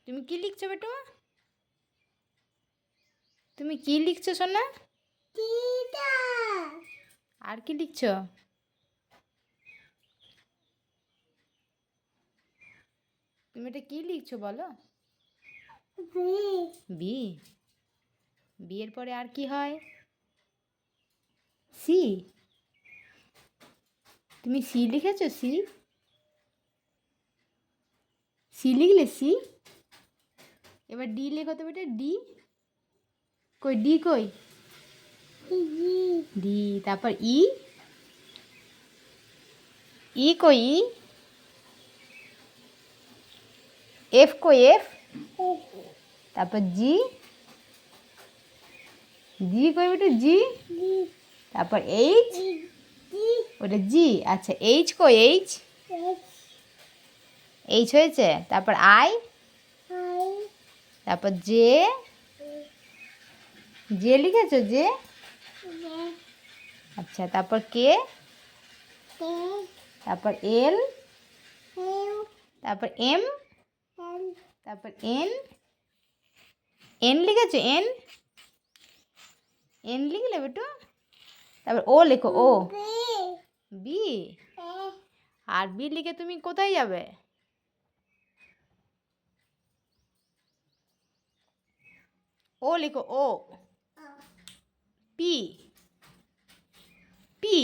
তুমি কি লিখছো বেটো? তুমি কি লিখছো সোনা? আর কি লিখছো? তুমি এটা কি লিখছো বলো? বি। বি এর পরে আর কি হয়? সি। তুমি সি লিখেছো? সি। সি লিখলে? সি। এবার ডি লেখো তো বেটা। ডি কই? ডি কই? ডি। তারপর ই। ই কই? ই। এফ কই? এফ। তারপর জি। জি কই বেটা? জি। তারপর এইচ। ওটা জি। আচ্ছা এইচ কই? এইচ। এইচ হয়েছে। তারপর আই। তারপর জে। জে লিখেছো? জে। আচ্ছা তারপর কে। তারপর এল। তারপর এম। তারপর এন। এন লিখেছো? এন। এন লিখলে বেটো। তারপর ও লেখো। ও। বি। আর বি লিখে তুমি কোথায় যাবে? ও লেখো। ও। পি। পি।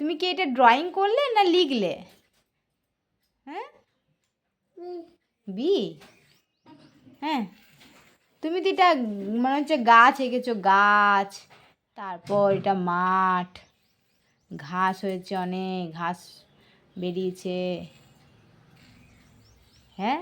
তুমি কি এটা ড্রয়িং করলে না লিখলে? হ্যাঁ বি। হ্যাঁ তুমি তো এটা মনে হচ্ছে গাছ এঁকেছো। গাছ। তারপর এটা মাঠ। ঘাস হয়েছে, অনেক ঘাস বেরিয়েছে। হ্যাঁ